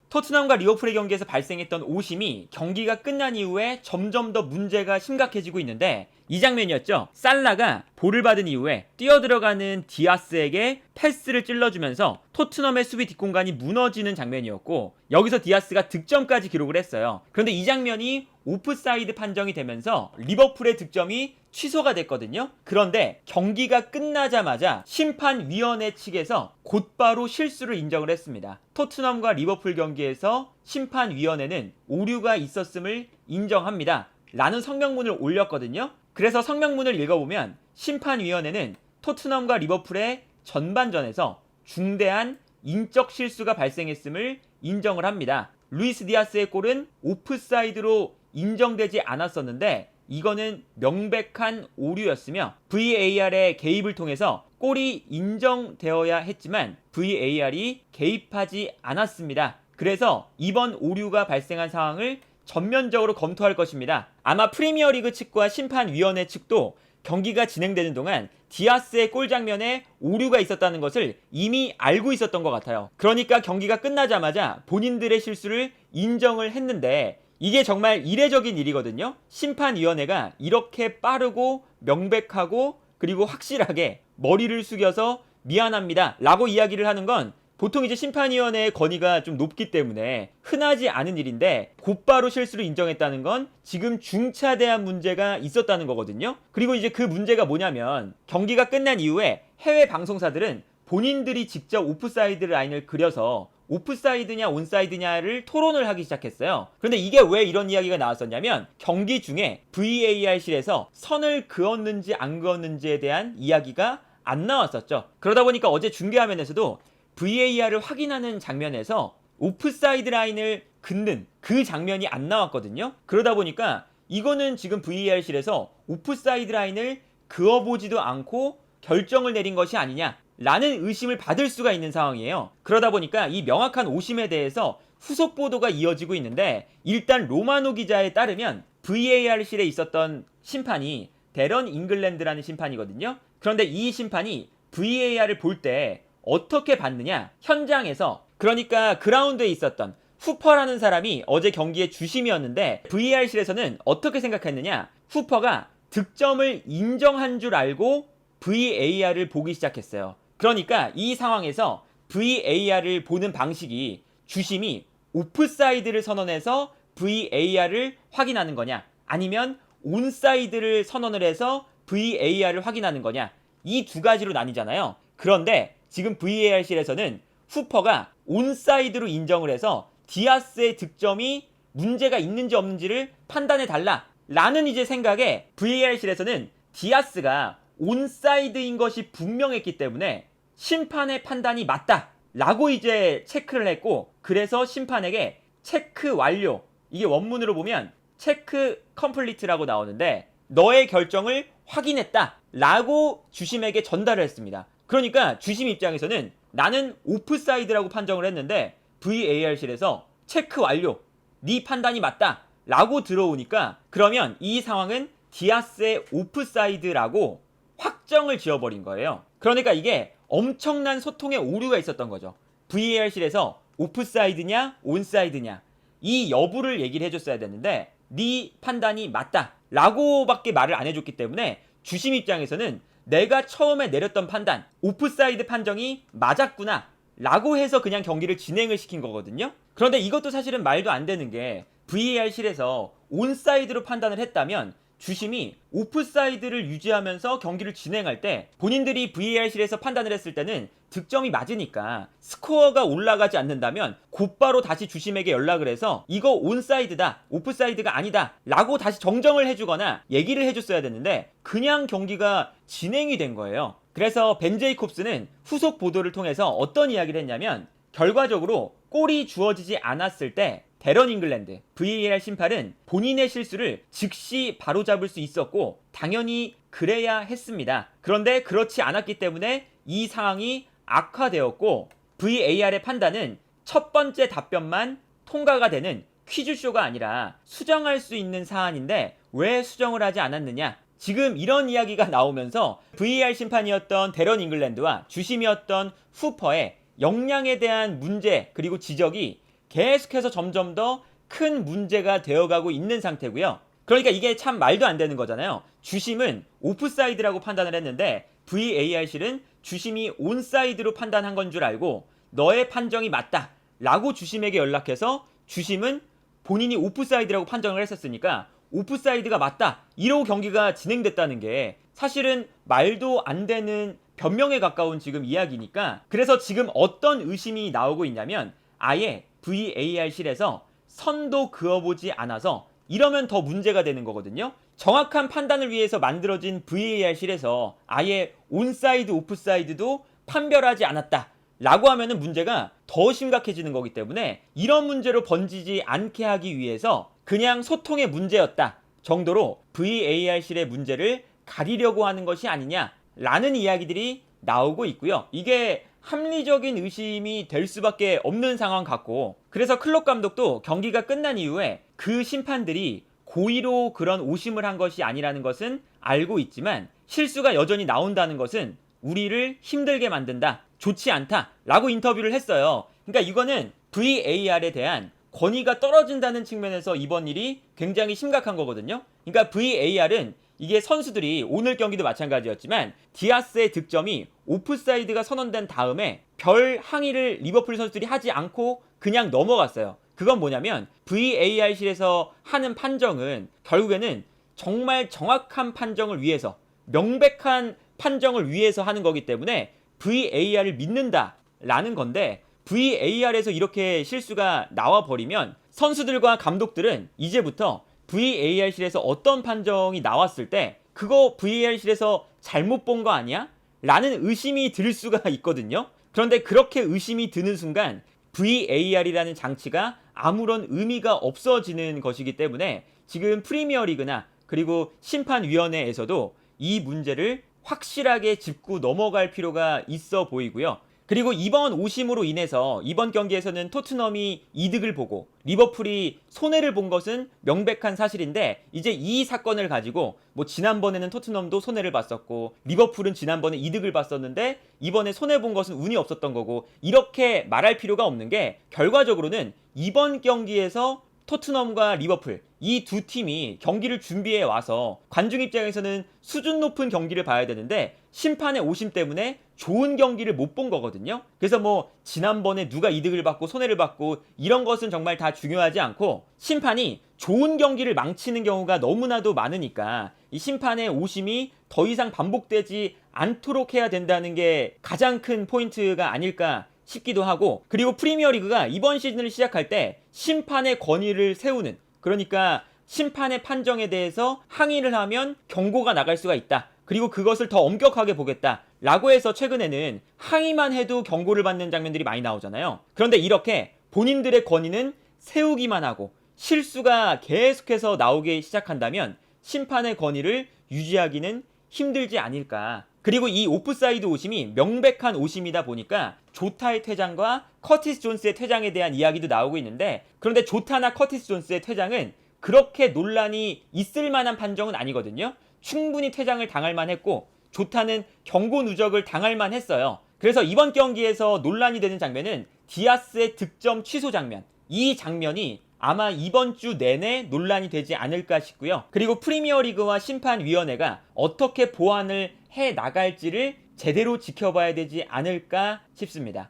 토트넘과 리버풀의 경기에서 발생했던 오심이 경기가 끝난 이후에 점점 더 문제가 심각해지고 있는데, 이 장면이었죠. 살라가 볼을 받은 이후에 뛰어들어가는 디아스에게 패스를 찔러주면서 토트넘의 수비 뒷공간이 무너지는 장면이었고, 여기서 디아스가 득점까지 기록을 했어요. 그런데 이 장면이 오프사이드 판정이 되면서 리버풀의 득점이 취소가 됐거든요. 그런데 경기가 끝나자마자 심판위원회 측에서 곧바로 실수를 인정을 했습니다. 토트넘과 리버풀 경기에서 심판위원회는 오류가 있었음을 인정합니다 라는 성명문을 올렸거든요. 그래서 성명문을 읽어보면 심판위원회는 토트넘과 리버풀의 전반전에서 중대한 인적 실수가 발생했음을 인정을 합니다. 루이스 디아스의 골은 오프사이드로 인정되지 않았었는데 이거는 명백한 오류였으며 VAR의 개입을 통해서 골이 인정되어야 했지만 VAR이 개입하지 않았습니다. 그래서 이번 오류가 발생한 상황을 전면적으로 검토할 것입니다. 아마 프리미어리그 측과 심판위원회 측도 경기가 진행되는 동안 디아스의 골 장면에 오류가 있었다는 것을 이미 알고 있었던 것 같아요. 그러니까 경기가 끝나자마자 본인들의 실수를 인정을 했는데, 이게 정말 이례적인 일이거든요. 심판위원회가 이렇게 빠르고 명백하고 그리고 확실하게 머리를 숙여서 미안합니다 라고 이야기를 하는 건 보통 이제 심판위원회의 권위가 좀 높기 때문에 흔하지 않은 일인데, 곧바로 실수를 인정했다는 건 지금 중차대한 문제가 있었다는 거거든요. 그리고 이제 그 문제가 뭐냐면, 경기가 끝난 이후에 해외 방송사들은 본인들이 직접 오프사이드 라인을 그려서 오프사이드냐 온사이드냐를 토론을 하기 시작했어요. 그런데 이게 왜 이런 이야기가 나왔었냐면, 경기 중에 VAR실에서 선을 그었는지 안 그었는지에 대한 이야기가 안 나왔었죠. 그러다 보니까 어제 중계화면에서도 VAR을 확인하는 장면에서 오프사이드 라인을 긋는 그 장면이 안 나왔거든요. 그러다 보니까 이거는 지금 VAR실에서 오프사이드 라인을 그어보지도 않고 결정을 내린 것이 아니냐 라는 의심을 받을 수가 있는 상황이에요. 그러다 보니까 이 명확한 오심에 대해서 후속 보도가 이어지고 있는데, 일단 로마노 기자에 따르면 VAR실에 있었던 심판이 데런 잉글랜드라는 심판이거든요. 그런데 이 심판이 VAR을 볼 때 어떻게 봤느냐, 현장에서, 그러니까 그라운드에 있었던 후퍼라는 사람이 어제 경기의 주심이었는데 VAR실에서는 어떻게 생각했느냐, 후퍼가 득점을 인정한 줄 알고 VAR을 보기 시작했어요. 그러니까 이 상황에서 VAR을 보는 방식이 주심이 오프사이드를 선언해서 VAR을 확인하는 거냐, 아니면 온사이드를 선언을 해서 VAR을 확인하는 거냐, 이 두 가지로 나뉘잖아요. 그런데 지금 VAR실에서는 후퍼가 온사이드로 인정을 해서 디아스의 득점이 문제가 있는지 없는지를 판단해 달라 라는 이제 생각에, VAR실에서는 디아스가 온사이드인 것이 분명했기 때문에 심판의 판단이 맞다 라고 이제 체크를 했고, 그래서 심판에게 체크 완료, 이게 원문으로 보면 체크 컴플리트라고 나오는데 너의 결정을 확인했다 라고 주심에게 전달을 했습니다. 그러니까 주심 입장에서는 나는 오프사이드라고 판정을 했는데 VAR실에서 체크 완료, 네 판단이 맞다 라고 들어오니까, 그러면 이 상황은 디아스의 오프사이드라고 확정을 지어버린 거예요. 그러니까 이게 엄청난 소통의 오류가 있었던 거죠. VAR실에서 오프사이드냐 온사이드냐 이 여부를 얘기를 해줬어야 되는데 네 판단이 맞다 라고 밖에 말을 안 해줬기 때문에 주심 입장에서는 내가 처음에 내렸던 판단, 오프사이드 판정이 맞았구나 라고 해서 그냥 경기를 진행을 시킨 거거든요. 그런데 이것도 사실은 말도 안 되는 게, VAR실에서 온사이드로 판단을 했다면 주심이 오프사이드를 유지하면서 경기를 진행할 때 본인들이 VAR실에서 판단을 했을 때는 득점이 맞으니까 스코어가 올라가지 않는다면 곧바로 다시 주심에게 연락을 해서 이거 온사이드다, 오프사이드가 아니다 라고 다시 정정을 해주거나 얘기를 해줬어야 됐는데 그냥 경기가 진행이 된 거예요. 그래서 벤 제이콥스는 후속 보도를 통해서 어떤 이야기를 했냐면, 결과적으로 골이 주어지지 않았을 때 데런 잉글랜드 VAR 심판은 본인의 실수를 즉시 바로잡을 수 있었고 당연히 그래야 했습니다. 그런데 그렇지 않았기 때문에 이 상황이 악화되었고, VAR의 판단은 첫 번째 답변만 통과가 되는 퀴즈쇼가 아니라 수정할 수 있는 사안인데 왜 수정을 하지 않았느냐, 지금 이런 이야기가 나오면서 VAR 심판이었던 데런 잉글랜드와 주심이었던 후퍼의 역량에 대한 문제 그리고 지적이 계속해서 점점 더 큰 문제가 되어가고 있는 상태고요. 그러니까 이게 참 말도 안 되는 거잖아요. 주심은 오프사이드라고 판단을 했는데 VAR실은 주심이 온사이드로 판단한 건 줄 알고 너의 판정이 맞다 라고 주심에게 연락해서 주심은 본인이 오프사이드라고 판정을 했었으니까 오프사이드가 맞다 이러고 경기가 진행됐다는 게 사실은 말도 안 되는 변명에 가까운 지금 이야기니까, 그래서 지금 어떤 의심이 나오고 있냐면 아예 VAR실에서 선도 그어보지 않아서 이러면 더 문제가 되는 거거든요. 정확한 판단을 위해서 만들어진 VAR실에서 아예 온사이드 오프사이드도 판별하지 않았다 라고 하면은 문제가 더 심각해지는 거기 때문에 이런 문제로 번지지 않게 하기 위해서 그냥 소통의 문제였다 정도로 VAR실의 문제를 가리려고 하는 것이 아니냐라는 이야기들이 나오고 있고요. 이게 합리적인 의심이 될 수밖에 없는 상황 같고, 그래서 클롭 감독도 경기가 끝난 이후에 그 심판들이 고의로 그런 오심을 한 것이 아니라는 것은 알고 있지만 실수가 여전히 나온다는 것은 우리를 힘들게 만든다, 좋지 않다 라고 인터뷰를 했어요. 그러니까 이거는 VAR에 대한 권위가 떨어진다는 측면에서 이번 일이 굉장히 심각한 거거든요. 그러니까 VAR은 이게 선수들이 오늘 경기도 마찬가지였지만 디아스의 득점이 오프사이드가 선언된 다음에 별 항의를 리버풀 선수들이 하지 않고 그냥 넘어갔어요. 그건 뭐냐면 VAR실에서 하는 판정은 결국에는 정말 정확한 판정을 위해서, 명백한 판정을 위해서 하는 거기 때문에 VAR을 믿는다라는 건데, VAR에서 이렇게 실수가 나와버리면 선수들과 감독들은 이제부터 VAR실에서 어떤 판정이 나왔을 때 그거 VAR실에서 잘못 본 거 아니야? 라는 의심이 들 수가 있거든요. 그런데 그렇게 의심이 드는 순간 VAR이라는 장치가 아무런 의미가 없어지는 것이기 때문에 지금 프리미어리그나 그리고 심판위원회에서도 이 문제를 확실하게 짚고 넘어갈 필요가 있어 보이고요. 그리고 이번 오심으로 인해서 이번 경기에서는 토트넘이 이득을 보고 리버풀이 손해를 본 것은 명백한 사실인데, 이제 이 사건을 가지고 뭐 지난번에는 토트넘도 손해를 봤었고 리버풀은 지난번에 이득을 봤었는데 이번에 손해본 것은 운이 없었던 거고, 이렇게 말할 필요가 없는 게 결과적으로는 이번 경기에서 토트넘과 리버풀 이 두 팀이 경기를 준비해 와서 관중 입장에서는 수준 높은 경기를 봐야 되는데 심판의 오심 때문에 좋은 경기를 못 본 거거든요. 그래서 뭐 지난번에 누가 이득을 받고 손해를 받고 이런 것은 정말 다 중요하지 않고, 심판이 좋은 경기를 망치는 경우가 너무나도 많으니까 이 심판의 오심이 더 이상 반복되지 않도록 해야 된다는 게 가장 큰 포인트가 아닐까 싶기도 하고, 그리고 프리미어리그가 이번 시즌을 시작할 때 심판의 권위를 세우는, 그러니까 심판의 판정에 대해서 항의를 하면 경고가 나갈 수가 있다, 그리고 그것을 더 엄격하게 보겠다 라고 해서 최근에는 항의만 해도 경고를 받는 장면들이 많이 나오잖아요. 그런데 이렇게 본인들의 권위는 세우기만 하고 실수가 계속해서 나오기 시작한다면 심판의 권위를 유지하기는 힘들지 않을까. 그리고 이 오프사이드 오심이 명백한 오심이다 보니까 조타의 퇴장과 커티스 존스의 퇴장에 대한 이야기도 나오고 있는데, 그런데 조타나 커티스 존스의 퇴장은 그렇게 논란이 있을 만한 판정은 아니거든요. 충분히 퇴장을 당할 만했고 조타는 경고 누적을 당할 만했어요. 그래서 이번 경기에서 논란이 되는 장면은 디아스의 득점 취소 장면, 이 장면이 아마 이번 주 내내 논란이 되지 않을까 싶고요. 그리고 프리미어리그와 심판위원회가 어떻게 보완을 해 나갈지를 제대로 지켜봐야 되지 않을까 싶습니다.